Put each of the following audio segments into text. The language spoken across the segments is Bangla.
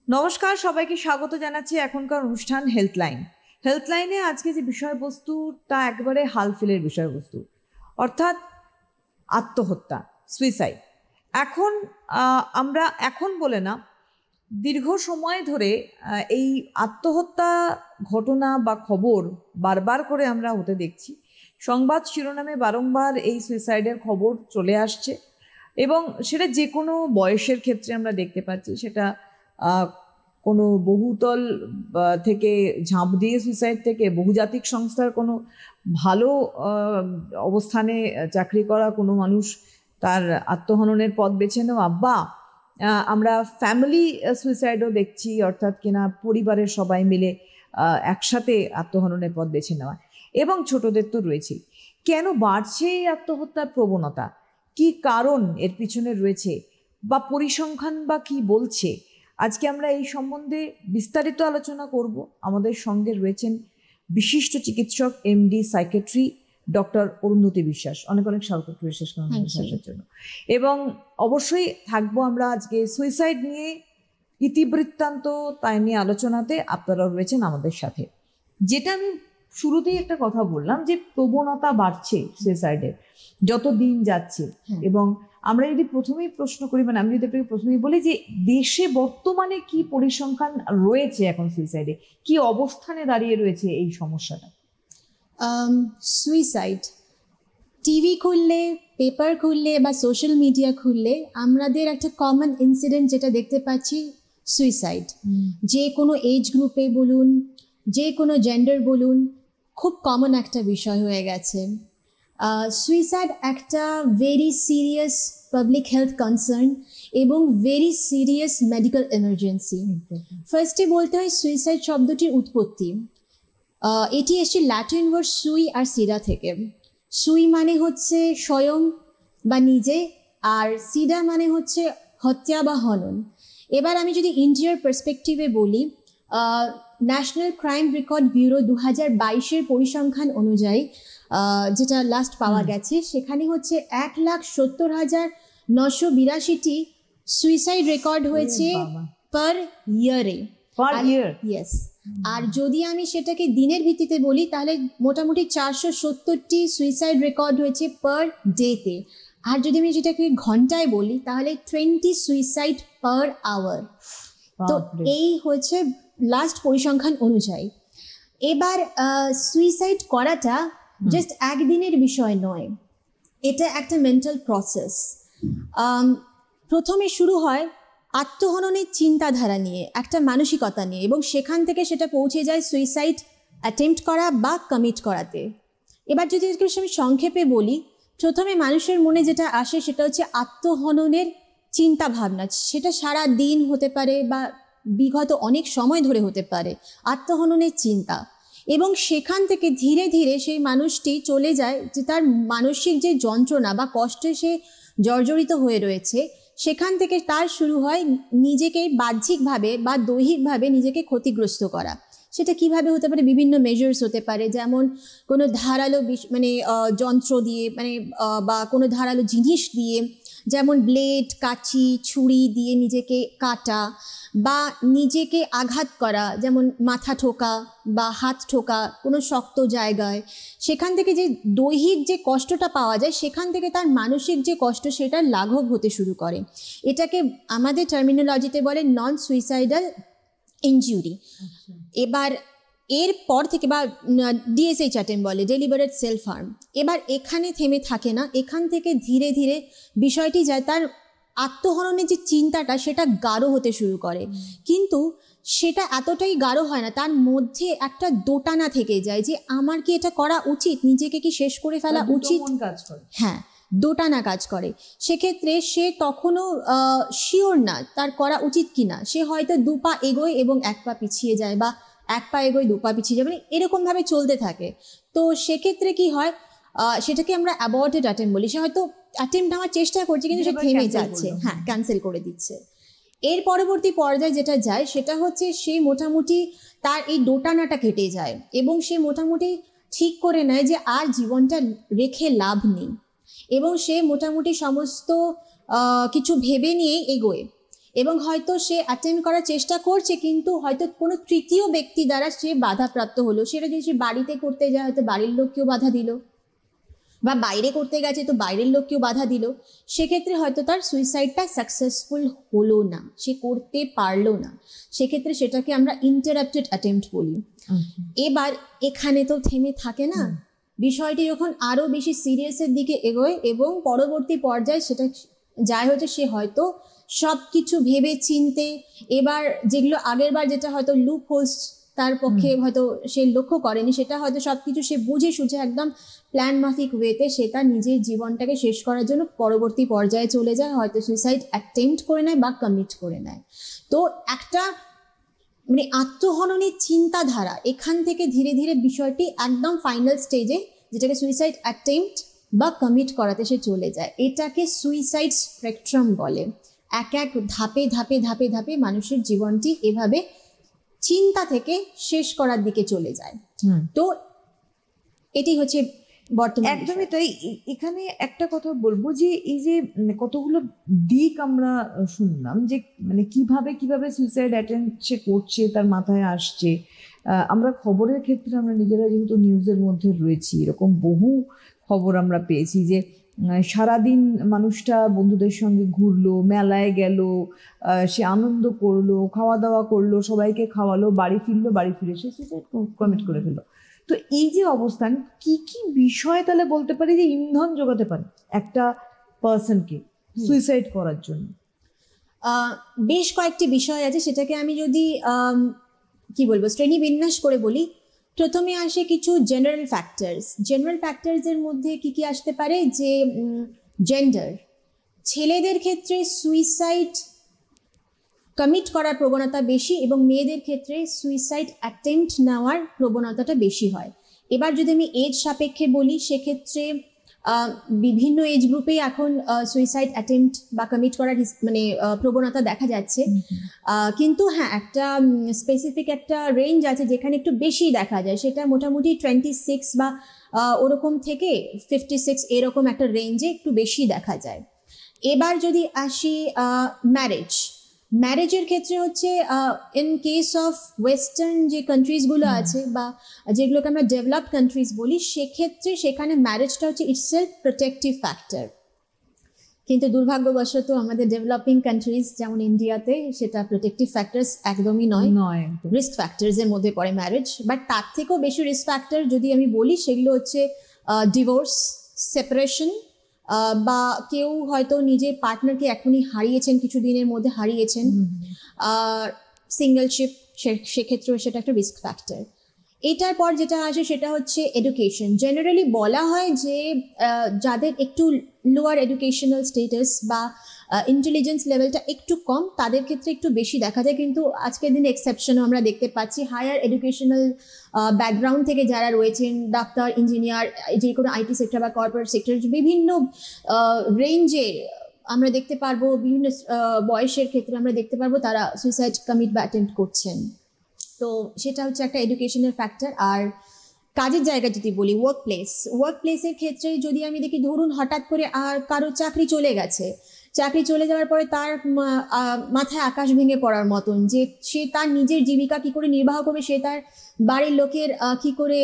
নমস্কার, সবাইকে স্বাগত জানাচ্ছি এখনকার অনুষ্ঠান হেলথলাইন। হেলথলাইনে আজকে যে বিষয়বস্তু তা একেবারে হালফিলের বিষয়বস্তু, অর্থাৎ আত্মহত্যা, সুইসাইড। এখন আমরা এখন বলে না, দীর্ঘ সময় ধরে এই আত্মহত্যা ঘটনা বা খবর বারবার করে আমরা হতে দেখছি। সংবাদ শিরোনামে বারংবার এই সুইসাইডের খবর চলে আসছে এবং সেটা যে কোনো বয়সের ক্ষেত্রে আমরা দেখতে পাচ্ছি। সেটা কোনো বহুতল থেকে ঝাঁপ দিয়ে সুইসাইড থেকে বহুজাতিক সংস্থার কোনো ভালো অবস্থানে চাকরি করা কোনো মানুষ তার আত্মহননের পথ বেছে নেওয়া, বা আমরা ফ্যামিলি সুইসাইডও দেখছি, অর্থাৎ কিনা পরিবারের সবাই মিলে একসাথে আত্মহননের পথ বেছে নেওয়া, এবং ছোটদের তো রয়েছেই। কেন বাড়ছে এই আত্মহত্যার প্রবণতা? কি কারণ এর পিছনে রয়েছে, বা পরিসংখ্যান বা কি বলছে? আজকে আমরা এই সম্বন্ধে বিস্তারিত আলোচনা করব। আমাদের সঙ্গে রয়েছেন বিশিষ্ট চিকিৎসক এমডি সাইকিয়াট্রি ডক্টর অরুন্ধতী বিশ্বাস। অনেক অনেক স্বাগত বিশ্বাসের জন্য। এবং অবশ্যই থাকবো আমরা আজকে সুইসাইড নিয়ে ইতিবৃত্তান্ত তাই নিয়ে আলোচনাতে। আপনারা রয়েছেন আমাদের সাথে। যেটা আমি শুরুতেই একটা কথা বললাম যে প্রবণতা বাড়ছে সুইসাইডের যত দিন যাচ্ছে, এবং আমরা যদি প্রথমেই প্রশ্ন করি, মানে আমি যদি আপনাকে প্রথমেই বলি যে দেশে বর্তমানে কি পরিসংখ্যান রয়েছে এখন সুইসাইডে, কি অবস্থানে দাঁড়িয়ে রয়েছে এই সমস্যাটা? সুইসাইড টিভি খুললে, পেপার খুললে বা সোশ্যাল মিডিয়া খুললে আমাদের একটা কমন ইনসিডেন্ট যেটা দেখতে পাচ্ছি সুইসাইড। যে কোনো এজ গ্রুপে বলুন, যে কোনো জেন্ডার বলুন, খুব কমন একটা বিষয় হয়ে গেছে। সুইসাইড একটা very serious public health concern এবং ভেরি সিরিয়াস মেডিকেল এমার্জেন্সি। ফার্স্টে বলতে হয় সুইসাইড শব্দটির উৎপত্তি। এটি এসে ল্যাটিন ওয়ার্ড সুই আর সিডা থেকে। সুই মানে হচ্ছে স্বয়ং বা নিজে, আর সিডা মানে হচ্ছে হত্যা বা হনন। এবার আমি যদি ইন্ডিয়ার পার্সপেক্টিভে বলি, ন্যাশনাল ক্রাইম রেকর্ড ব্যুরো 2022-এর পরিসংখ্যান অনুযায়ী যেটা লাস্ট পাওয়া গেছে, সেখানে হচ্ছে 1,70,982টি সুইসাইড রেকর্ড হয়েছে পার ইয়ারে। ইয়েস। আর যদি আমি সেটাকে দিনের ভিত্তিতে বলি, তাহলে মোটামুটি 470টি সুইসাইড রেকর্ড হয়েছে পার ডেতে। আর যদি আমি যেটাকে ঘন্টায় বলি, তাহলে 20 সুইসাইড পার আওয়ার। তো এই হচ্ছে লাস্ট পরিসংখ্যান অনুযায়ী। এবার সুইসাইড করাটা জাস্ট একদিনের বিষয় নয়, এটা একটা মেন্টাল প্রসেস। প্রথমে শুরু হয় আত্মহননের চিন্তাধারা নিয়ে, একটা মানসিকতা নিয়ে, এবং সেখান থেকে সেটা পৌঁছে যায় সুইসাইড অ্যাটেম্প্ট করা বা কমিট করাতে। এবার যদি আমি সংক্ষেপে বলি, প্রথমে মানুষের মনে যেটা আসে সেটা হচ্ছে আত্মহননের চিন্তা ভাবনা। সেটা সারা দিন হতে পারে বা বিগত অনেক সময় ধরে হতে পারে আত্মহননের চিন্তা, এবং সেখান থেকে ধীরে ধীরে সেই মানুষটি চলে যায় যে তার মানসিক যে যন্ত্রণা বা কষ্টে সে জর্জরিত হয়ে রয়েছে, সেখান থেকে তার শুরু হয় নিজেকে বাহ্যিকভাবে বা দৈহিকভাবে নিজেকে ক্ষতিগ্রস্ত করা। সেটা কিভাবে হতে পারে? বিভিন্ন মেজার্স হতে পারে, যেমন কোনো ধারালো যন্ত্র দিয়ে, বা কোনো ধারালো জিনিস দিয়ে, যেমন ব্লেড, কাঁচি, ছুরি দিয়ে নিজেকে কাটা, বা নিজেকে আঘাত করা, যেমন মাথা ঠোকা বা হাত ঠোকা কোনো শক্ত জায়গায়। সেখান থেকে যে দৈহিক যে কষ্টটা পাওয়া যায়, সেখান থেকে তার মানসিক যে কষ্ট সেটা লাঘব হতে শুরু করে। এটাকে আমাদের টার্মিনোলজিতে বলে নন সুইসাইডাল ইনজুরি। এবার এরপর থেকে, বা ডিএসএইচ অ্যাটেম্প বলে, ডেলিবারেট সেলফ হার্ম। এবার এখানে থেমে থাকে না, এখান থেকে ধীরে ধীরে বিষয়টি যায় তার আত্মহননের যে চিন্তাটা সেটা গাঢ় হতে শুরু করে। কিন্তু সেটা এতটাই গাঢ় হয় না, তার মধ্যে একটা দোটানা থেকে যায় যে আমার কি এটা করা উচিত, নিজেকে কি শেষ করে ফেলা উচিত। হ্যাঁ, দোটানা কাজ করে। সেক্ষেত্রে সে তখনও শিওর না তার করা উচিত কিনা। সে হয়তো 2 পা এগোয় এবং 1 পা পিছিয়ে যায়, বা 1 পা এগোয় 2 পা পিছিয়ে যায়, মানে এরকমভাবে চলতে থাকে। তো সেক্ষেত্রে কি হয়, সেটাকে আমরা অ্যাবর্টেড অ্যাটেম্প বলি। সে হয়তো অ্যাটেম্প নেওয়ার চেষ্টা করছে কিন্তু সে থেমে যাচ্ছে, হ্যাঁ, ক্যান্সেল করে দিচ্ছে। এর পরবর্তী পর্যায়ে যেটা যায় সেটা হচ্ছে সে মোটামুটি তার এই দোটানাটা কেটে যায় এবং সে মোটামুটি ঠিক করে নেয় যে আর জীবনটা রেখে লাভ নেই, এবং সে মোটামুটি সমস্ত কিছু ভেবে নিয়েই এগোয়। এবং হয়তো সে অ্যাটেম্প করার চেষ্টা করছে, কিন্তু হয়তো কোনো তৃতীয় ব্যক্তি দ্বারা সে বাধাপ্রাপ্ত হলো। সেটা যদি সে বাড়িতে করতে যায়, হয়তো বাড়ির লোক কেউ বাধা দিল, বা বাইরে করতে গেছে তো বাইরের লোক কেউ বাধা দিল, সেক্ষেত্রে হয়তো তার সুইসাইডটা সাকসেসফুল হলো না, সে করতে পারলো না, সেক্ষেত্রে সেটাকে আমরা ইন্টারাপ্টেড অ্যাটেম্পট বলি। এবার এখানে তো থেমে থাকে না, বিষয়টি যখন আরো বেশি সিরিয়াসের দিকে এগোয় এবং পরবর্তী পর্যায়ে সেটা যায় হচ্ছে সে হয়তো সব কিছু ভেবে চিনতে, এবার যেগুলো আগের বার যেটা হয়তো লুপ হোলস তার পক্ষে হয়তো সে লক্ষ্য করেনি, সেটা হয়তো সবকিছু সে বুঝে সুঝে একদম প্ল্যান মাফিক ওয়েতে সে তার নিজের জীবনটাকে শেষ করার জন্য পরবর্তী পর্যায়ে চলে যায়, হয়তো সুইসাইড অ্যাটেম্পট করে নেয় বা কমিট করে নেয়। তো একটা মানে আত্মহননের চিন্তাধারা এখান থেকে ধীরে ধীরে বিষয়টি একদম ফাইনাল স্টেজে, যেটাকে সুইসাইড অ্যাটেম্পট বা কমিট করাতে সে চলে যায়। এটাকে সুইসাইড স্পেকট্রাম বলে। এক এক ধাপে ধাপে ধাপে ধাপে মানুষের জীবনটি এভাবে চিন্তা থেকে শেষ করার দিকে চলে যায়। তো এটি হচ্ছে বর্তমান। একদমই তাই। এখানে একটা কথা বলবো যে এই যে কতগুলো দিক আমরা শুনলাম যে মানে কিভাবে কিভাবে সুইসাইড অ্যাটেম্প সে করছে, তার মাথায় আসছে। আমরা খবরের ক্ষেত্রে আমরা নিজেরা যেহেতু নিউজের মধ্যে রয়েছি, এরকম বহু খবর আমরা পেয়েছি যে সারাদিন মানুষটা বন্ধুদের সঙ্গে ঘুরলো, মেলায় গেল, সে আনন্দ করলো, খাওয়া দাওয়া করলো, সবাইকে খাওয়ালো, বাড়ি ফিরলো, বাড়ি ফিরে সে সুইসাইড কমিট করে ফেললো। তো এই যে অবস্থান, কি কি বিষয় তাহলে বলতে পারি যে ইন্ধন যোগাতে পারে একটা পার্সনকে সুইসাইড করার জন্য? বেশ কয়েকটি বিষয় আছে, সেটাকে আমি যদি কি বলবো শ্রেণী বিন্যাস করে বলি। প্রথমে আসে কিছু জেনারেল ফ্যাক্টরস। জেনারেল ফ্যাক্টরসের মধ্যে কি কি আসতে পারে, যে জেন্ডার, ছেলেদের ক্ষেত্রে সুইসাইড কমিট করার প্রবণতা বেশি এবং মেয়েদের ক্ষেত্রে সুইসাইড অ্যাটেম্পট নেওয়ার প্রবণতাটা বেশি হয়। এবার যদি আমি এজ সাপেক্ষে বলি, সেক্ষেত্রে বিভিন্ন এজ গ্রুপে এখন সুইসাইড অ্যাটেম্পট বা কমিট করার মানে প্রবণতা দেখা যাচ্ছে। কিন্তু হ্যাঁ, একটা স্পেসিফিক একটা রেঞ্জ আছে যেখানে একটু বেশি দেখা যায়, সেটা মোটামুটি 26 বা ওরকম থেকে 56 এরকম একটা রেঞ্জে একটু বেশি দেখা যায়। এবার যদি আসি ম্যারেজের ক্ষেত্রে হচ্ছে ইন কেস অফ ওয়েস্টার্ন যে কান্ট্রিজগুলো আছে বা যেগুলোকে আমরা ডেভেলপড কান্ট্রিজ বলি, সেক্ষেত্রে সেখানে ম্যারেজটা হচ্ছে ইটসেলফ প্রোটেক্টিভ ফ্যাক্টর। কিন্তু দুর্ভাগ্যবশত আমাদের ডেভেলপিং কান্ট্রিজ যেমন ইন্ডিয়াতে সেটা প্রোটেক্টিভ ফ্যাক্টরস একদমই নয়, রিস্ক ফ্যাক্টরসের মধ্যে পড়ে ম্যারেজ। বাট তার থেকেও বেশি রিস্ক ফ্যাক্টর যদি আমি বলি, সেগুলো হচ্ছে ডিভোর্স, সেপারেশন, বা কেউ হয়তো নিজের পার্টনারকে এখনই হারিয়েছেন, কিছু দিনের মধ্যে হারিয়েছেন, সিঙ্গেলশিপ, সেক্ষেত্রেও সেটা একটা রিস্ক ফ্যাক্টর। এটার পর যেটা আসে সেটা হচ্ছে এডুকেশন। জেনারেলি বলা হয় যে যাদের একটু লোয়ার এডুকেশনাল স্টেটাস বা ইন্টেলিজেন্স লেভেলটা একটু কম, তাদের ক্ষেত্রে একটু বেশি দেখা যায়। কিন্তু আজকের দিনে এক্সেপশনও আমরা দেখতে পাচ্ছি। হায়ার এডুকেশনাল ব্যাকগ্রাউন্ড থেকে যারা রয়েছেন, ডাক্তার, ইঞ্জিনিয়ার, যে কোনো আইটি সেক্টর বা কর্পোরেট সেক্টর, বিভিন্ন রেঞ্জে আমরা দেখতে পারবো, বিভিন্ন বয়সের ক্ষেত্রে আমরা দেখতে পারবো তারা সুইসাইড কমিট বা অ্যাটেম্প্ট করছেন। তো সেটা হচ্ছে একটা এডুকেশনাল ফ্যাক্টর। আর কাজের জায়গা যদি বলি, ওয়ার্কপ্লেসের ক্ষেত্রে যদি আমি দেখি, ধরুন হঠাৎ করে আর কারো চাকরি চলে গেছে, চাকরি চলে যাওয়ার পরে তার মাথায় আকাশ ভেঙে পড়ার মতন, যে সে তার নিজের জীবিকা কি করে নির্বাহ করবে, সে তার বাড়ির লোকের কি করে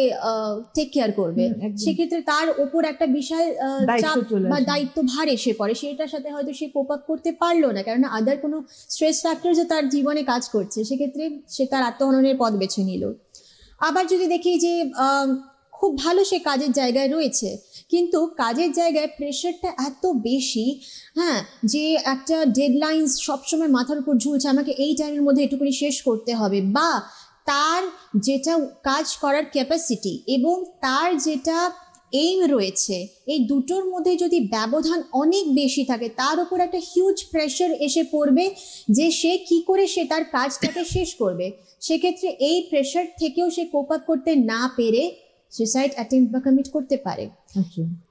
টেক কেয়ার করবে, সেক্ষেত্রে তার ওপর একটা বিশাল চাপ বা দায়িত্ব ভার এসে পড়ে। সেটার সাথে হয়তো সে কোপ আপ করতে পারলো না, কারণ আদার কোনো স্ট্রেস ফ্যাক্টরসও তার জীবনে কাজ করছে, সেক্ষেত্রে সে তার আত্মহননের পথ বেছে নিল। আবার যদি দেখি যে খুব ভালো সে কাজের জায়গায় রয়েছে, কিন্তু কাজের জায়গায় প্রেশারটা এত বেশি, হ্যাঁ, যে একটা ডেডলাইন্স সবসময় মাথার উপর ঝুলছে, আমাকে এই টাইমের মধ্যে এটুকুনি শেষ করতে হবে, বা তার যেটা কাজ করার ক্যাপাসিটি এবং তার যেটা এইম রয়েছে, এই দুটোর মধ্যে যদি ব্যবধান অনেক বেশি থাকে, তার উপর একটা হিউজ প্রেশার এসে পড়বে যে সে কি করে সে তার কাজটাকে শেষ করবে। সেক্ষেত্রে এই প্রেশার থেকেও সে কোপ আপ করতে না পেরে সুইসাইড অ্যাটেম্প্ট বা কমিট করতে পারে।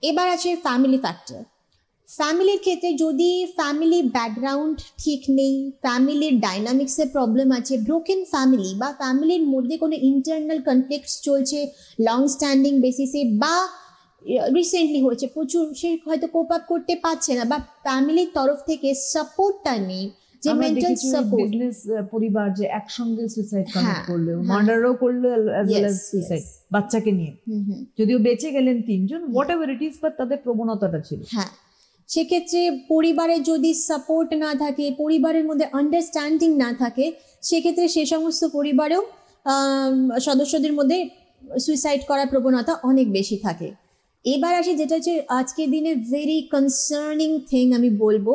এবার আছে ফ্যামিলি ফ্যাক্টর। ফ্যামিলির ক্ষেত্রে যদি ফ্যামিলি ব্যাকগ্রাউন্ড ঠিক নেই, ফ্যামিলির ডাইনামিক্সের প্রবলেম আছে, ব্রোকেন ফ্যামিলি বা ফ্যামিলির মধ্যে কোনো ইন্টারনাল কনফ্লিক্টস চলছে লং স্ট্যান্ডিং বেসিসে, বা রিসেন্টলি হয়েছে প্রচুর, সে হয়তো কোপ আপ করতে পারছে না, বা ফ্যামিলির তরফ থেকে সাপোর্টটা নেই, যে মেন্টাল সাপোর্ট। বিজনেস পরিবার যে একসঙ্গে সুইসাইড কমিট হ্যাঁ, করলো, হ্যাঁ। মার্ডারও করলো as well Yes, as suicide yes. বাচ্চাকে নিয়ে, যদিও বেঁচে গেলেন তিনজন, what ever it is, but তাদের প্রবণতাটা ছিল। হ্যাঁ, সেক্ষেত্রে পরিবারে যদি সাপোর্ট না থাকে, পরিবারের মধ্যে আন্ডারস্ট্যান্ডিং না থাকে, সেক্ষেত্রে সে সমস্ত পরিবারেও সদস্যদের মধ্যে সুইসাইড করার প্রবণতা অনেক বেশি থাকে। এবার আসি যেটা হচ্ছে আজকের দিনে ভেরি কনসার্নিং থিং, আমি বলবো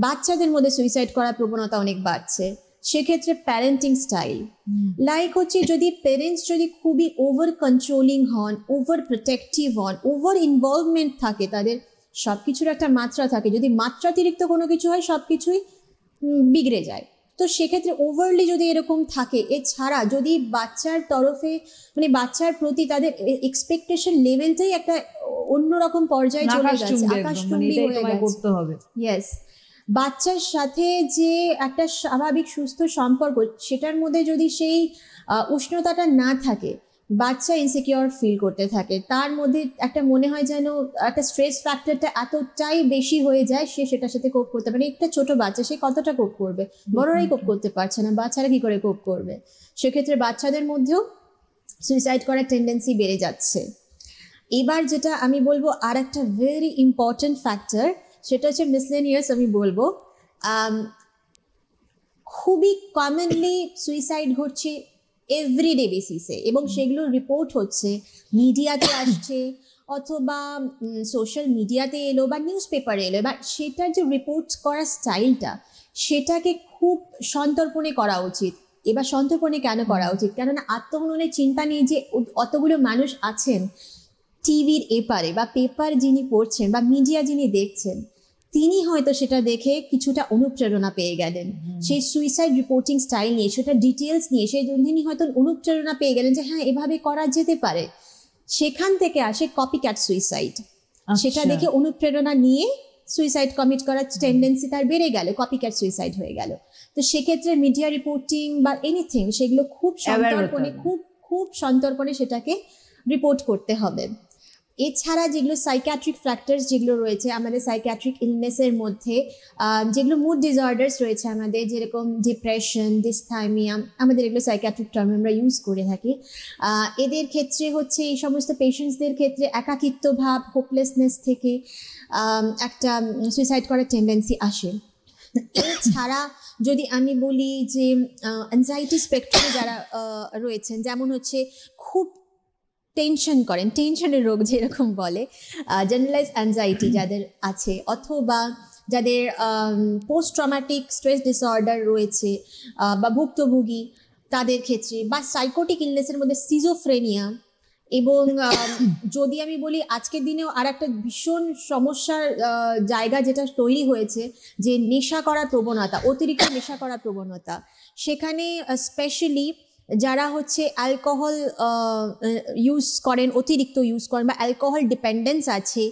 বাচ্চাদের মধ্যে সুইসাইড করার প্রবণতা অনেক বাড়ছে। সেক্ষেত্রে প্যারেন্টিং স্টাইল, লাইক হচ্ছে যদি পেরেন্টস যদি খুবই ওভার কন্ট্রোলিং হন, ওভার প্রোটেক্টিভ হন, ওভার ইনভলভমেন্ট থাকে, তাদের সব কিছুর একটা মাত্রা থাকে, যদি মাত্রাতিরিক্ত কোনো কিছু হয় সব কিছুই বিগড়ে যায়। তো সেক্ষেত্রে ওভারলি যদি এরকম থাকে, এছাড়া যদি বাচ্চার তরফে মানে বাচ্চার প্রতি তাদের এক্সপেকটেশন লেভেলটাই একটা অন্যরকম পর্যায়ে চলে গেছে, আকাশচুম্বী হয়ে গেছে। ইয়েস, বাচ্চার সাথে যে একটা স্বাভাবিক সুস্থ সম্পর্ক, সেটার মধ্যে যদি সেই উষ্ণতাটা না থাকে, বাচ্চা ইনসিকিউর ফিল করতে থাকে, তার মধ্যে একটা মনে হয় যেন একটা স্ট্রেস ফ্যাক্টরটা এতটাই বেশি হয়ে যায়, সে সেটার সাথে কোপ করতে পারে। একটা ছোট বাচ্চা, সে কতটা কোপ করবে? বড়রাই কোপ করতে পারছে না, বাচ্চারা কি করে কোপ করবে? সেক্ষেত্রে বাচ্চাদের মধ্যেও সুইসাইড করার টেন্ডেন্সি বেড়ে যাচ্ছে। এবার যেটা আমি বলবো আর একটা ভেরি ইম্পর্টেন্ট ফ্যাক্টর, সেটা হচ্ছে মিসলেনিয়াস। আমি বলবো খুবই কমনলি সুইসাইড ঘটছে এভরিডে বেসিসে, এবং সেগুলো রিপোর্ট হচ্ছে, মিডিয়াতে আসছে, অথবা সোশ্যাল মিডিয়াতে এলো বা নিউজ পেপারে এলো। এবার সেটার যে রিপোর্ট করার স্টাইলটা, সেটাকে খুব সন্তর্পণে করা উচিত। এবার সন্তর্পণে কেন করা উচিত? কেননা আত্মহননের চিন্তা নিয়ে যে অতগুলো মানুষ আছেন টিভির এপারে, বা পেপার যিনি পড়ছেন বা মিডিয়া যিনি দেখছেন, তিনি হয়তো সেটা দেখে কিছুটা অনুপ্রেরণা পেয়ে গেলেন, সেই সুইসাইড রিপোর্টিং স্টাইল নিয়ে, সেটা ডিটেলস নিয়ে, সেই তিনি হয়তো অনুপ্রেরণা পেয়ে গেলেন যে হ্যাঁ এভাবে করা যেতে পারে। সেখান থেকে আসে কপিক্যাট সুইসাইড। সেটা দেখে অনুপ্রেরণা নিয়ে সুইসাইড কমিট করার টেন্ডেন্সি তার বেড়ে গেল, কপিক্যাট সুইসাইড হয়ে গেল। তো সেক্ষেত্রে মিডিয়া রিপোর্টিং বা এনিথিং, সেগুলো খুব সন্তর্পণে খুব সন্তর্পণে সেটাকে রিপোর্ট করতে হবে। এছাড়া যেগুলো সাইকিয়াট্রিক ফ্যাক্টরস যেগুলো রয়েছে আমাদের সাইকিয়াট্রিক ইলনেসের মধ্যে, যেগুলো মুড ডিসঅর্ডার্স রয়েছে আমাদের, যেরকম ডিপ্রেশন, ডিসথাইমিয়া, আমাদের এগুলো সাইকিয়াট্রিক টার্ম আমরা ইউজ করে থাকি। এদের ক্ষেত্রে হচ্ছে এই সমস্ত পেশেন্টসদের ক্ষেত্রে একাকিত্ব ভাব, হোপলেসনেস থেকে একটা সুইসাইড করার টেন্ডেন্সি আসে। এছাড়া যদি আমি বলি যে অ্যাংজাইটি স্পেকট্রামে যারা রয়েছেন, যেমন হচ্ছে খুব টেনশন করেন, টেনশনের রোগ যেরকম বলে, জেনারেলাইজ অ্যাংজাইটি যাদের আছে, অথবা যাদের পোস্ট ট্রমাটিক স্ট্রেস ডিসঅর্ডার রয়েছে বা ভুক্তভোগী, তাদের ক্ষেত্রে, বা সাইকোটিক ইলনেসের মধ্যে সিজোফ্রেনিয়া। এবং যদি আমি বলি আজকের দিনেও আর একটা ভীষণ সমস্যার জায়গা যেটা তৈরি হয়েছে, যে নেশা করার প্রবণতা, অতিরিক্ত নেশা করার প্রবণতা, সেখানে স্পেশালি যারা হচ্ছে অ্যালকোহল ইউজ করেন, অতিরিক্ত ইউজ করেন, বা অ্যালকোহল ডিপেন্ডেন্স আছে,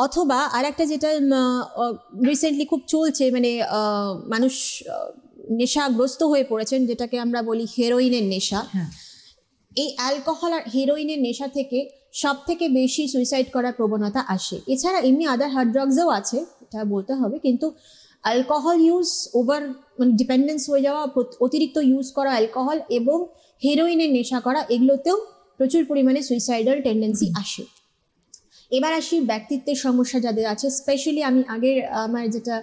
অথবা আর একটা যেটা রিসেন্টলি খুব চলছে, মানে মানুষ নেশাগ্রস্ত হয়ে পড়েছেন, যেটাকে আমরা বলি হেরোইনের নেশা। এই অ্যালকোহল আর হেরোইনের নেশা থেকে সব থেকে বেশি সুইসাইড করার প্রবণতা আসে। এছাড়া এমনি আদার হার্ড ড্রাগসও আছে, এটা বলতে হবে, কিন্তু অ্যালকোহল ইউজ, ওভার মানে ডিপেন্ডেন্স হয়ে যাওয়া, অতিরিক্ত ইউজ করা অ্যালকোহল এবং হেরোইনের নেশা করা, এগুলোতেও প্রচুর পরিমাণে সুইসাইডাল টেন্ডেন্সি আসে। এবার আসি ব্যক্তিত্বের সমস্যা যাদের আছে, স্পেশালি আমি আগের আমার যেটা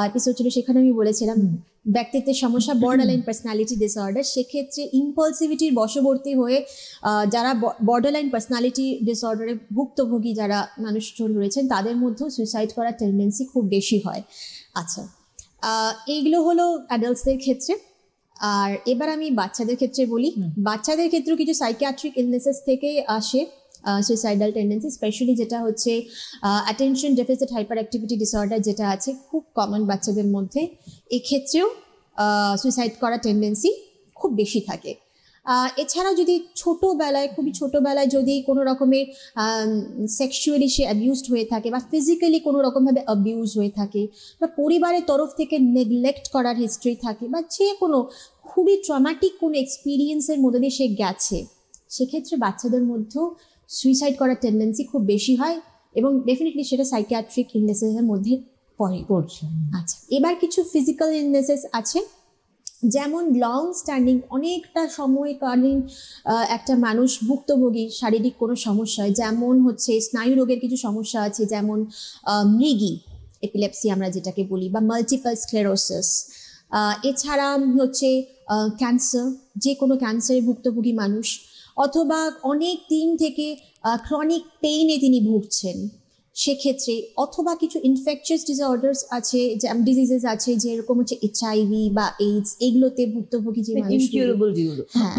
এপিসোড ছিল সেখানে আমি বলেছিলাম ব্যক্তিত্বের সমস্যা, বর্ডারলাইন পার্সোনালিটি ডিসঅর্ডার। সেক্ষেত্রে ইম্পালসিভিটির বশবর্তী হয়ে যারা বর্ডারলাইন পার্সোনালিটি ডিসঅর্ডারে ভুক্তভোগী যারা মানুষজন রয়েছেন, তাদের মধ্যেও সুইসাইড করার টেন্ডেন্সি খুব বেশি হয়। আচ্ছা, এইগুলো হলো অ্যাডাল্টসদের ক্ষেত্রে। আর এবার আমি বাচ্চাদের ক্ষেত্রে বলি, বাচ্চাদের ক্ষেত্রেও কিছু সাইকিয়াট্রিক ইলনেসেস থেকে আসে সুইসাইডাল টেন্ডেন্সি, স্পেশালি যেটা হচ্ছে attention deficit hyper activity disorder, যেটা আছে খুব কমন বাচ্চাদের মধ্যে। এক্ষেত্রেও সুইসাইড করার টেন্ডেন্সি খুব বেশি থাকে। এছাড়া যদি ছোটোবেলায়, খুবই ছোটোবেলায় যদি কোনো রকমের সেক্সুয়ালি সে অ্যাবিউজড হয়ে থাকে, বা ফিজিক্যালি কোনো রকমভাবে অ্যাবিউজ হয়ে থাকে, বা পরিবারের তরফ থেকে নেগলেক্ট করার হিস্ট্রি থাকে, বা যে কোনো খুবই ট্রমাটিক কোনো এক্সপিরিয়েন্সের মধ্যে দিয়ে সে গেছে, সেক্ষেত্রে বাচ্চাদের মধ্যেও সুইসাইড করার টেন্ডেন্সি খুব বেশি হয়, এবং ডেফিনেটলি সেটা সাইকিয়াট্রিক ইলনেসের মধ্যে করে। করছে। আচ্ছা, এবার কিছু ফিজিক্যাল ইলনেসেস আছে, যেমন লং স্ট্যান্ডিং অনেকটা সময়কালীন একটা মানুষ ভুক্তভোগী শারীরিক কোনো সমস্যায়, যেমন হচ্ছে স্নায়ু রোগের কিছু সমস্যা আছে, যেমন মৃগী এপিলেপসি আমরা যেটাকে বলি, বা মাল্টিপল স্ক্লেরোসিস। এছাড়া হচ্ছে ক্যান্সার, যে কোনো ক্যান্সারে ভুক্তভোগী মানুষ, অথবা অনেক দিন থেকে ক্রনিক পেইনে তিনি ভুগছেন সেক্ষেত্রে, অথবা কিছু ইনফেকশাস ডিসঅর্ডার্স আছে, ডিজিজেস আছে, যেরকম হচ্ছে HIV বা এইডস, এগুলোতে ভুক্তভোগী যে মানুষগুলো, হ্যাঁ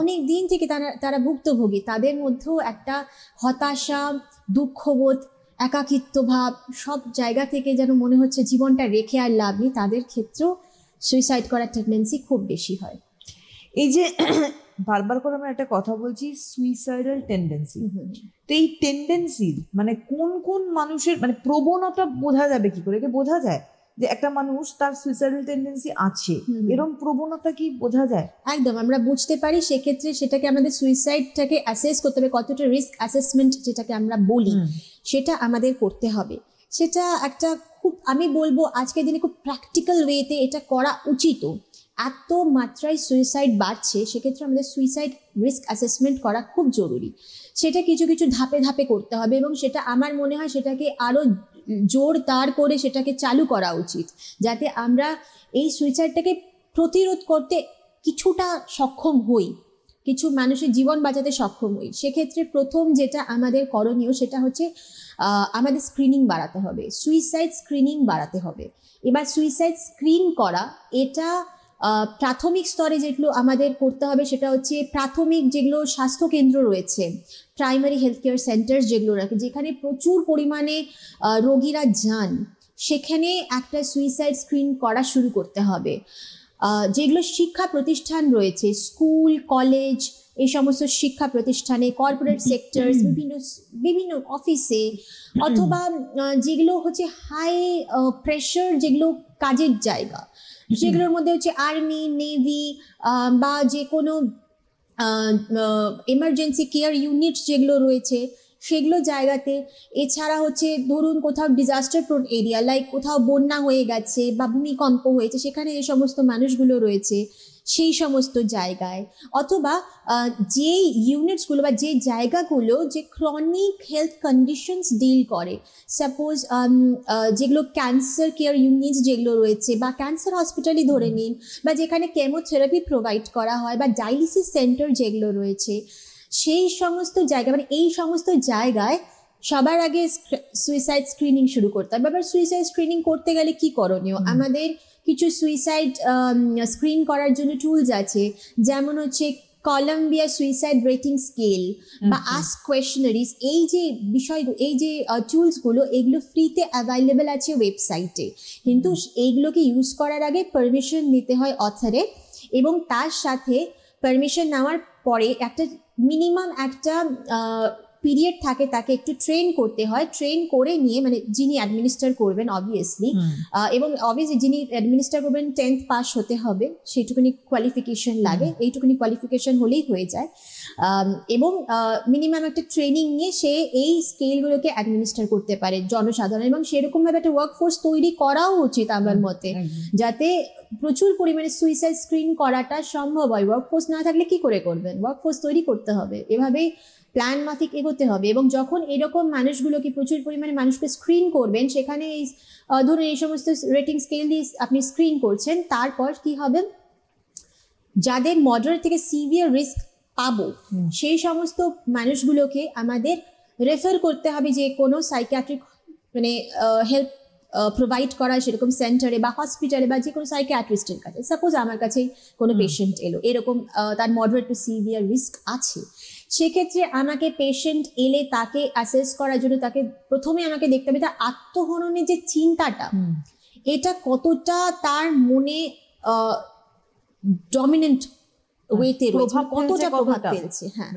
অনেক দিন থেকে তারা ভুক্তভোগী, তাদের মধ্যেও একটা হতাশা, দুঃখবোধ, একাকিত্ব ভাব, সব জায়গা থেকে যেন মনে হচ্ছে জীবনটা রেখে আর লাভ নেই, তাদের ক্ষেত্রেও সুইসাইড করার টেন্ডেন্সি খুব বেশি হয়। এই যে বারবার করে আমরা একটা কথা বলছি, সুইসাইডাল টেন্ডেন্সি, তো এই টেন্ডেন্সি মানে কোন কোন মানুষের, মানে প্রবণতা বোঝা যাবে কি করে? বোঝা যায় যে একটা মানুষ তার সুইসাইডাল টেন্ডেন্সি আছে, এরকম প্রবণতা কি বোঝা যায়? একদম, আমরা বুঝতে পারি। সেক্ষেত্রে সেটাকে আমাদের সুইসাইডটাকে অ্যাসেস করতে হবে, কতটা রিস্ক অ্যাসেসমেন্ট যেটাকে আমরা বলি সেটা আমাদের করতে হবে। সেটা একটা খুব, আমি বলবো আজকের দিনে খুব প্র্যাকটিক্যাল ওয়েতে এটা করা উচিত। এত মাত্রায় সুইসাইড বাড়ছে, সেক্ষেত্রে আমাদের সুইসাইড রিস্ক অ্যাসেসমেন্ট করা খুব জরুরি। সেটা কিছু কিছু ধাপে ধাপে করতে হবে, এবং সেটা আমার মনে হয় সেটাকে আরও জোরদার করে সেটাকে চালু করা উচিত, যাতে আমরা এই সুইসাইডটাকে প্রতিরোধ করতে কিছুটা সক্ষম হই, কিছু মানুষের জীবন বাঁচাতে সক্ষম হই। সেক্ষেত্রে প্রথম যেটা আমাদের করণীয় সেটা হচ্ছে আমাদের স্ক্রিনিং বাড়াতে হবে, সুইসাইড স্ক্রিনিং বাড়াতে হবে। এবার সুইসাইড স্ক্রিন করা, এটা প্রাথমিক স্তরে যেগুলো আমাদের করতে হবে সেটা হচ্ছে প্রাথমিক যেগুলো স্বাস্থ্যকেন্দ্র রয়েছে, প্রাইমারি হেলথ কেয়ার সেন্টার যেগুলো রাখে, যেখানে প্রচুর পরিমাণে রোগীরা যান, সেখানে একটা সুইসাইড স্ক্রিন করা শুরু করতে হবে। যেগুলো শিক্ষা প্রতিষ্ঠান রয়েছে, স্কুল, কলেজ, এই সমস্ত শিক্ষা প্রতিষ্ঠানে, কর্পোরেট সেক্টরস, বিভিন্ন অফিসে, অথবা যেগুলো হচ্ছে হাই প্রেশার যেগুলো কাজের জায়গা, যেগুলোর মধ্যে হচ্ছে আর্মি, নেভি, বা যে কোনো এমার্জেন্সি কেয়ার ইউনিট যেগুলো রয়েছে সেগুলো জায়গাতে। এছাড়া হচ্ছে ধরুন কোথাও ডিজাস্টার প্রোন এরিয়া, লাইক কোথাও বন্যা হয়ে গেছে বা ভূমিকম্প হয়েছে, সেখানে যে সমস্ত মানুষগুলো রয়েছে সেই সমস্ত জায়গায়, অথবা যে ইউনিটসগুলো বা যে জায়গাগুলো যে ক্রনিক হেলথ কন্ডিশনস ডিল করে, সাপোজ যেগুলো ক্যান্সার কেয়ার ইউনিটস যেগুলো রয়েছে, বা ক্যান্সার হসপিটালই ধরে নিন, বা যেখানে কেমোথেরাপি প্রোভাইড করা হয়, বা ডায়ালিসিস সেন্টার যেগুলো রয়েছে, সেই সমস্ত জায়গা, মানে এই সমস্ত জায়গায় সবার আগে সুইসাইড স্ক্রিনিং শুরু করতে হবে। আবার সুইসাইড স্ক্রিনিং করতে গেলে কি করণীয়, আমাদের কিছু সুইসাইড স্ক্রিন করার জন্য টুলস আছে, যেমন হচ্ছে কলম্বিয়া সুইসাইড রেটিং স্কেল বা আস্ক কোয়েশনারিজ। এই যে বিষয়গুলো, এই যে টুলসগুলো, এগুলো ফ্রিতে অ্যাভেলেবেল আছে ওয়েবসাইটে, কিন্তু এইগুলোকে ইউজ করার আগে পারমিশন নিতে হয় অথরের, এবং তার সাথে পারমিশন নেওয়ার পরে একটা মিনিমাম একটা পিরিয়ড থাকে, তাকে একটু ট্রেন করতে হয়। ট্রেন করে নিয়ে, মানে যিনি অ্যাডমিনিস্টার করবেন অবভিয়াসলি, এবং অবভিয়াসলি যিনি অ্যাডমিনিস্টার করবেন 10th পাস হতে হবে, সেইটুকুনি কোয়ালিফিকেশন লাগে, এইটুকুনি কোয়ালিফিকেশন হলেই হয়ে যায়। এবং মিনিমাম একটা ট্রেনিং নিয়ে সে এই স্কেলগুলোকে অ্যাডমিনিস্টার করতে পারে জনসাধারণ, এবং সেরকমভাবে একটা ওয়ার্কফোর্স তৈরি করাও উচিত আমার মতে, যাতে প্রচুর পরিমাণে সুইসাইড স্ক্রিন করাটা সম্ভব হয়। ওয়ার্কফোর্স না থাকলে কি করে করবেন? ওয়ার্কফোর্স তৈরি করতে হবে, এভাবেই প্ল্যান মাফিক এগোতে হবে। এবং যখন এরকম মানুষগুলোকে, প্রচুর পরিমাণে মানুষকে স্ক্রিন করবেন, সেখানে এই ধরুন এই সমস্ত রেটিং স্কেল দিয়ে আপনি স্ক্রিন করছেন, তারপর কি হবে, যাদের মডারেট থেকে সিভিয়ার রিস্ক পাবো সেই সমস্ত মানুষগুলোকে আমাদের রেফার করতে হবে যে কোনো সাইকিয়াট্রিক, মানে হেল্প প্রোভাইড করা সেরকম সেন্টারে বা হসপিটালে, বা যে কোনো সাইকিয়াট্রিস্টের কাছে। সাপোজ আমার কাছে কোনো পেশেন্ট এলো, এরকম তার মডারেট টু সিভিয়ার রিস্ক আছে, সেক্ষেত্রে আমাকে পেশেন্ট এলে তাকে অ্যাসেস করার জন্য তাকে প্রথমে আমাকে দেখতে হবে তার আত্মহননের যে চিন্তাটা, এটা কতটা তার মনে ডমিনেন্ট ওয়েতে রয়েছে, কতটা প্রভাব ফেলছে। হ্যাঁ,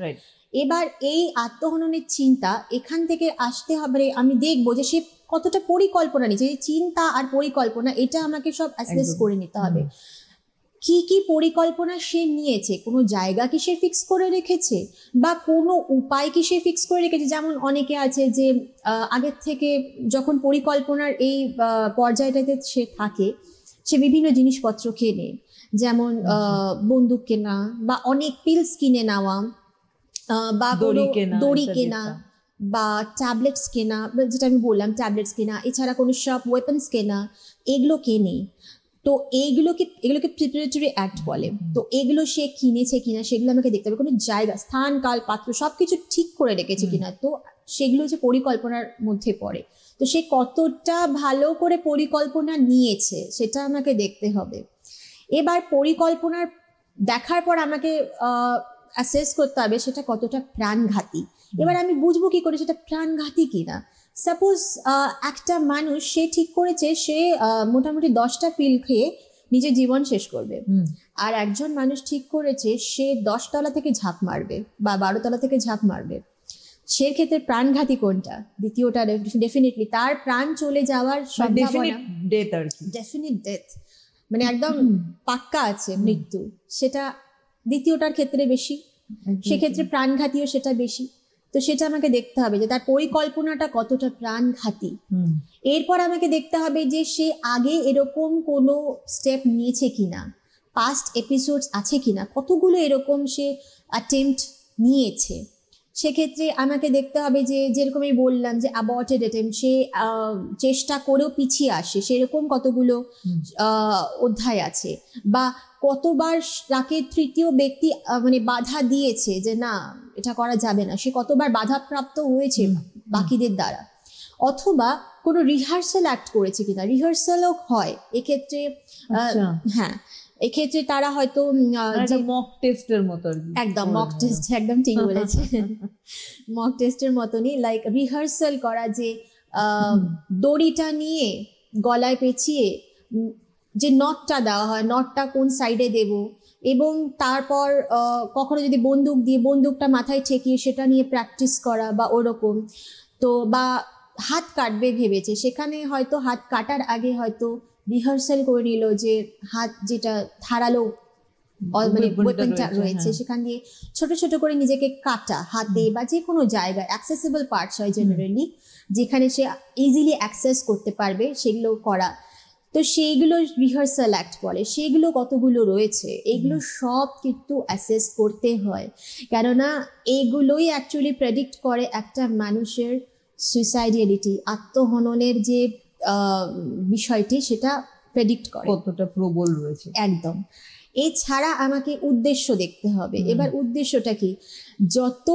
এবার এই আত্মহননের চিন্তা এখান থেকে আসতে হবে, আমি দেখবো যে সে কতটা পরিকল্পনা নিচ্ছে, চিন্তা আর পরিকল্পনা, এটা আমাকে সব অ্যাসেস করে নিতে হবে। কি কি পরিকল্পনা সে নিয়েছে, কোনো জায়গা কি সে ফিক্স করে রেখেছে বা কোনো উপায় কি সে ফিক্স করে রেখেছে। যেমন অনেকে আছে যে আগের থেকে যখন পরিকল্পনার এই পর্যায়টাতে সে থাকে, সে বিভিন্ন জিনিসপত্র কেনে, যেমন বন্দুক কেনা বা অনেক পিলস কিনে নেওয়া, বা দড়ি কেনা বা ট্যাবলেটস কেনা, যেটা আমি বললাম ট্যাবলেটস কেনা, এছাড়া কোনো সব ওয়েপন্স কেনা, এগুলো কেনে। তো এগুলোকে প্রিপারেটরি অ্যাক্ট বলে। তো এগুলো সে কিনেছে কিনা সেগুলো আমাকে দেখতে হবে, কোনো জায়গা, স্থান, কাল, পাত্র সবকিছু ঠিক করে রেখেছে কিনা। তো সেগুলো যে পরিকল্পনার মধ্যে পড়ে, তো সে কতটা ভালো করে পরিকল্পনা নিয়েছে সেটা আমাকে দেখতে হবে। এবার পরিকল্পনার দেখার পর আমাকে অ্যাসেস করতে হবে সেটা কতটা প্রাণঘাতী। এবার আমি বুঝবো কি করে সেটা প্রাণঘাতী কিনা। সাপোজ একটা মানুষ সে ঠিক করেছে সে মোটামুটি 10টা পিল খেয়ে নিজের জীবন শেষ করবে, আর একজন মানুষ ঠিক করেছে সে 10 তলা থেকে ঝাঁপ মারবে বা 12 তলা থেকে ঝাঁপ মারবে। সেক্ষেত্রে প্রাণঘাতী কোনটা? দ্বিতীয়টা ডেফিনেটলি, তার প্রাণ চলে যাওয়ার সম্ভাবনা, ডেফিনিট ডেথ, মানে একদম পাক্কা আছে মৃত্যু, সেটা দ্বিতীয়টার ক্ষেত্রে বেশি, সেক্ষেত্রে প্রাণঘাতীও সেটা বেশি। তো সেটা আমাকে দেখতে হবে যে তার পরিকল্পনাটা কতটা প্রাণঘাতী। এরপর আমাকে দেখতে হবে যে সে আগে এরকম কোনো স্টেপ নিয়েছে কিনা, পাস্ট এপিসোডস আছে কিনা, কতগুলো এরকম সে অ্যাটেম্পট নিয়েছে। সেক্ষেত্রে আমাকে দেখতে হবে যে যেরকম আমি বললাম যে অ্যাবর্টেড অ্যাটেম্পট, সে চেষ্টা করেও পিছিয়ে আসে, সেরকম কতগুলো অধ্যায় আছে, বা কতবার তাকে তৃতীয় ব্যক্তি মানে বাধা দিয়েছে যে না এটা করা যাবে না, সে কতবার বাধাপ্রাপ্ত হয়েছে বাকিদের দ্বারা, অথবা কোনো রিহার্সাল অ্যাক্ট করেছে কিনা। রিহার্সালও হয় এক্ষেত্রে, হ্যাঁ এক্ষেত্রে তারা হয়তো মক টেস্টের মতো, একদম মক টেস্ট, একদম ঠিক বলেছে, মক টেস্টের মতনই, লাইক রিহার্সাল করা, যে দড়িটা নিয়ে গলায় পেঁচিয়ে যে নটটা দেওয়া হয়, নটটা কোন সাইডে দেব, এবং তারপর কখনো যদি বন্দুক দিয়ে বন্দুকটা মাথায় ঠেকিয়ে সেটা নিয়ে প্র্যাকটিস করা বা ওরকম। তো বা হাত কাটবে ভেবেছে, সেখানে হয়তো হাত কাটার আগে হয়তো রিহার্সাল করে নিল যে হাত যেটা ধারালো মানে ওয়েপনটা রয়েছে সেখান দিয়ে ছোট ছোট করে নিজেকে কাটা, হাতে বা যে কোনো জায়গায় অ্যাক্সেসিবল পার্টস হয় জেনারেলি, যেখানে সে ইজিলি অ্যাক্সেস করতে পারবে সেগুলো করা। তো সেইগুলো রিহার্সাল অ্যাক্ট বলে। সেগুলো কতগুলো রয়েছে এগুলো সব কিন্তু অ্যাসেস করতে হয়, কেননা এইগুলোই অ্যাকচুয়ালি প্রেডিক্ট করে একটা মানুষের সুইসাইডিয়ালিটি, আত্মহননের যে বিষয়টি সেটা প্রেডিক্ট করে কতটা প্রবল রয়েছে। একদম। এছাড়া আমাকে উদ্দেশ্য দেখতে হবে। এবার উদ্দেশ্যটা কি, যত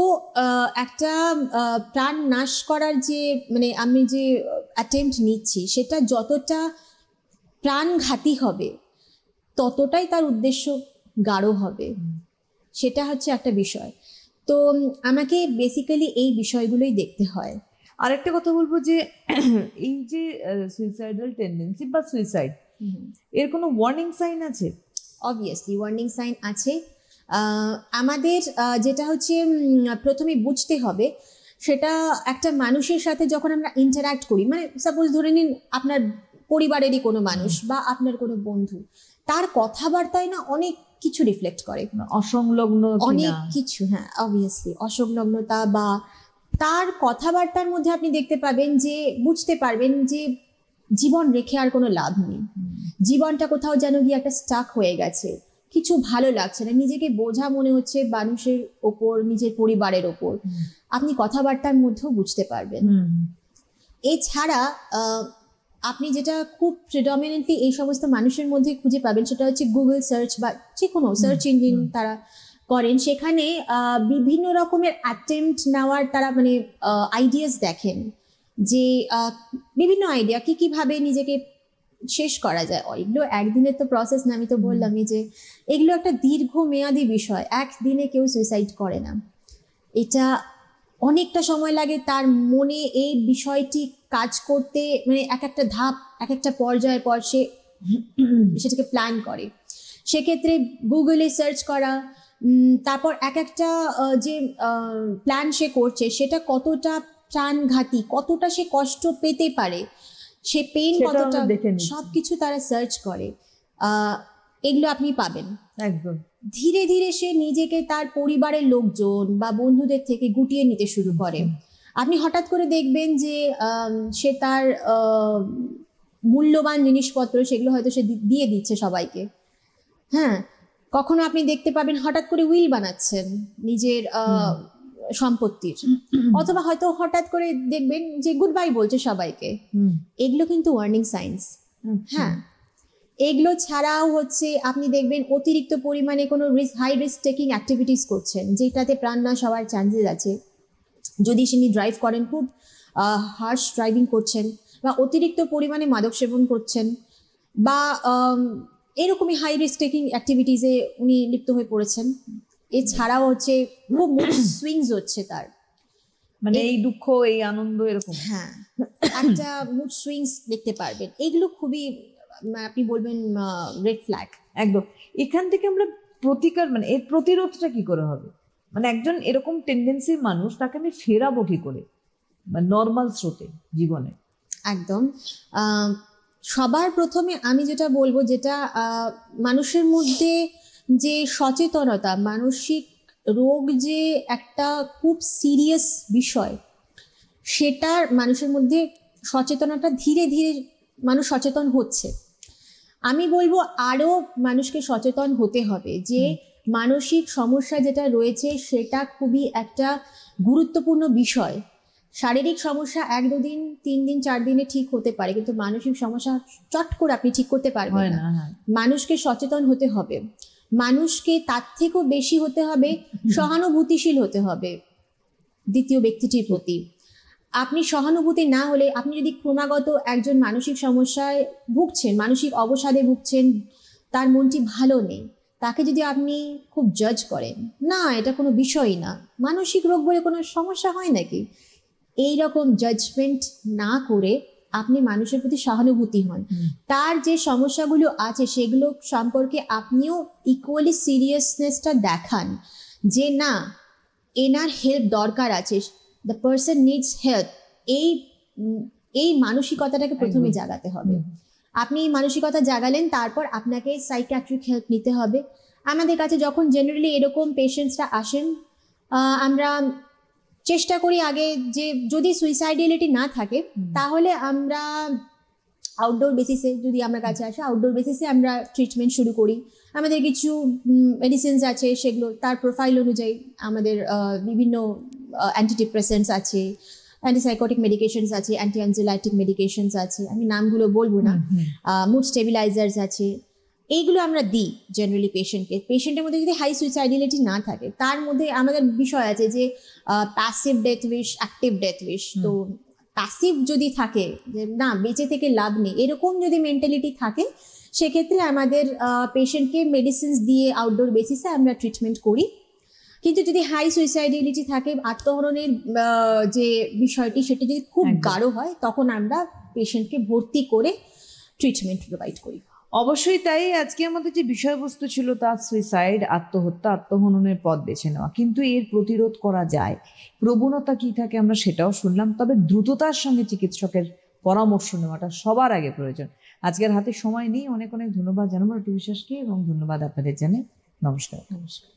একটা প্রাণ নাশ করার যে মানে আমি যে অ্যাটেম্পট নিচ্ছি সেটা যতটা প্রাণঘাতী হবে ততটাই তার উদ্দেশ্য গাঢ় হবে, সেটা হচ্ছে একটা বিষয়। তো আমাকে বেসিক্যালি এই বিষয়গুলোই দেখতে হয়। আরেকটা কথা বলবো যে এই যে সুইসাইডাল টেন্ডেন্সি বা সুইসাইড, এর কোনো ওয়ার্নিং সাইন আছে? অবভিয়াসলি ওয়ার্নিং সাইন আছে। আমাদের যেটা হচ্ছে প্রথমে বুঝতে হবে, সেটা একটা মানুষের সাথে যখন আমরা ইন্টারঅ্যাক্ট করি, মানে সাপোজ ধরে নিন আপনার পরিবারেরই কোনো মানুষ বা আপনার কোনো বন্ধু, তার কথাবার্তায় না অনেক কিছু রিফ্লেক্ট করে, অসংলগ্ন অনেক কিছু, হ্যাঁ অবভিয়াসলি অসংলগ্নতা, বা তার কথাবার্তার মধ্যে আপনি দেখতে পাবেন যে বুঝতে পারবেন যে জীবন রেখে আর কোনো লাভ নেই, জীবনটা কোথাও যেন গিয়ে একটা স্টাক হয়ে গেছে, কিছু ভালো লাগছে না, নিজেকে বোঝা মনে হচ্ছে মানুষের ওপর, নিজের পরিবারের ওপর, আপনি কথাবার্তার মধ্যেও বুঝতে পারবেন। এছাড়া আপনি যেটা খুব প্রিডমিনেন্টলি এই সমস্ত মানুষের মধ্যে খুঁজে পাবেন সেটা হচ্ছে গুগল সার্চ বা যে কোনো সার্চ ইঞ্জিন তারা করেন, সেখানে বিভিন্ন রকমের অ্যাটেম্পট নেওয়ার তারা মানে আইডিয়াস দেখেন, যে বিভিন্ন আইডিয়া কিভাবে নিজেকে শেষ করা যায়। এগুলো একদিনের তো প্রসেস না, আমি তো বললামই যে এগুলো একটা দীর্ঘমেয়াদী বিষয়, একদিনে কেউ সুইসাইড করে না, এটা অনেকটা সময় লাগে তার মনে এই বিষয়টি কাজ করতে, মানে এক একটা ধাপ এক একটা পর্যায়ের পর সে সেটাকে প্ল্যান করে। সেক্ষেত্রে গুগলে সার্চ করা, তারপর এক একটা যে প্ল্যান সে করছে সেটা কতটা প্রাণঘাতী, কতটা সে কষ্ট পেতে পারে, সে পেইন কতটা, সব কিছু তারা সার্চ করে। এগুলো আপনি পাবেন। একদম। ধীরে ধীরে সে নিজেকে তার পরিবারের লোকজন বা বন্ধুদের থেকে গুটিয়ে নিতে শুরু করে। আপনি হঠাৎ করে দেখবেন যে সে তার মূল্যবান জিনিসপত্র সেগুলো হয়তো সে দিয়ে দিচ্ছে সবাইকে। হ্যাঁ, কখনো আপনি দেখতে পাবেন হঠাৎ করে উইল বানাচ্ছেন নিজের সম্পত্তির, অথবা হয়তো হঠাৎ করে দেখবেন যে গুড বাই বলছে সবাইকে। এগুলো কিন্তু ওয়ার্নিং সাইন্স। হ্যাঁ, এগুলো ছাড়াও হচ্ছে আপনি দেখবেন অতিরিক্ত পরিমাণে কোনো হাই রিস্ক টেকিং অ্যাক্টিভিটিস করছেন যেটাতে প্রাণনাশ হওয়ার চান্সেস আছে। যদি তিনি ড্রাইভ করেন, খুব হার্শ ড্রাইভিং করছেন, বা অতিরিক্ত পরিমাণে মাদক সেবন করছেন, বা এরকমই হাই রিস্ক টেকিং অ্যাক্টিভিটিসে উনি লিপ্ত হয়ে পড়েছেন। এছাড়াও হচ্ছে খুব মুড সুইংস হচ্ছে তার, মানে এই দুঃখ এই আনন্দ এরকম। হ্যাঁ, একটা মুড সুইংস দেখতে পারবেন। এগুলো খুবই আপনি বলবেন রেড ফ্ল্যাগ। একদম। এখান থেকে আমরা প্রতিকার, মানে এর প্রতিরোধটা কি করে হবে? মানে একজন এরকম টেন্ডেন্সির মানুষ, তাকে আমি ফেরাবো কি করে নর্মাল স্রোতে জীবনে? একদম। সবার প্রথমে আমি যেটা বলবো, যেটা মানুষের মধ্যে যে সচেতনতা, মানসিক রোগ যে একটা খুব সিরিয়াস বিষয়, সেটার মানুষের মধ্যে সচেতনতা ধীরে ধীরে মানুষ সচেতন হচ্ছে। আমি বলবো আরও মানুষকে সচেতন হতে হবে যে মানসিক সমস্যা যেটা রয়েছে সেটা খুবই একটা গুরুত্বপূর্ণ বিষয়। শারীরিক সমস্যা 1-2 দিন 3 দিন 4 দিনে ঠিক হতে পারে, কিন্তু মানসিক সমস্যা চট করে আপনি ঠিক করতে পারবেন না। মানুষকে সচেতন হতে হবে, মানুষকে তার থেকেও বেশি হতে হবে সহানুভূতিশীল হতে হবে দ্বিতীয় ব্যক্তিটির প্রতি। আপনি সহানুভূতি না হলে, আপনি যদি ক্রমাগত একজন মানসিক সমস্যায় ভুগছেন, মানসিক অবসাদে ভুগছেন, তার মনটি ভালো নেই, তাকে যদি আপনি খুব জাজ করেন, না এটা কোনো বিষয়ই না, মানসিক রোগ বলে কোনো সমস্যা হয় নাকি, এই রকম জাজমেন্ট না করে আপনি মানুষের প্রতি সহানুভূতি হন। তার যে সমস্যাগুলো আছে সেগুলো সম্পর্কে আপনিও ইকুয়ালি সিরিয়াসনেসটা দেখান যে না, এনার হেল্প দরকার আছে, দ্য পার্সন নিডস হেল্প। এই মানসিকতাটাকে প্রথমে জাগাতে হবে। আপনি এই মানসিকতা জাগালেন, তারপর আপনাকে সাইকিয়াট্রিক হেল্প নিতে হবে। আমাদের কাছে যখন জেনারেলি এরকম পেশেন্টসরা আসেন, আমরা চেষ্টা করি আগে যে যদি সুইসাইডালিটি না থাকে তাহলে আমরা আউটডোর বেসিসে, যদি আমার কাছে আসে আউটডোর বেসিসে আমরা ট্রিটমেন্ট শুরু করি। আমাদের কিছু মেডিসিনস আছে, সেগুলো তার প্রোফাইল অনুযায়ী আমাদের বিভিন্ন অ্যান্টিডিপ্রেসেন্টস আছে, অ্যান্টিসাইকোটিক মেডিকেশনস আছে, অ্যান্টি অ্যানজাইলেটিক মেডিকেশনস আছে, আমি নামগুলো বলবো না, মুড স্টেবিলাইজার্স আছে, এইগুলো আমরা দিই জেনারেলি পেশেন্টকে। পেশেন্টের মধ্যে যদি হাই সুইসাইডালিটি না থাকে, তার মধ্যে আমাদের বিষয় আছে যে passive death wish, active death wish. তো প্যাসিভ যদি থাকে যে না বেঁচে থেকে লাভ নেই, এরকম যদি মেন্টালিটি থাকে, সেক্ষেত্রে আমাদের পেশেন্টকে মেডিসিনস দিয়ে আউটডোর বেসিসে আমরা ট্রিটমেন্ট করি। কিন্তু যদি হাই সুইসাইডালিটি থাকে, আত্মহরণের যে বিষয়টি সেটি যদি খুব গাঢ় হয়, তখন আমরা পেশেন্টকে ভর্তি করে ট্রিটমেন্ট প্রোভাইড করি। অবশ্যই তাই। আজকে আমাদের যে বিষয়বস্তু ছিল তা সুইসাইড, আত্মহত্যা, আত্মহননের পথ বেছে নেওয়া। কিন্তু এর প্রতিরোধ করা যায়, প্রবণতা কি থাকে আমরা সেটাও শুনলাম। তবে দ্রুততার সঙ্গে চিকিৎসকের পরামর্শ নেওয়াটা সবার আগে প্রয়োজন। আজকের হাতে সময় নেই। অনেক অনেক ধন্যবাদ জানাবো রুটি বিশ্বাসকে, এবং ধন্যবাদ আপনাদের জানাই। নমস্কার। নমস্কার।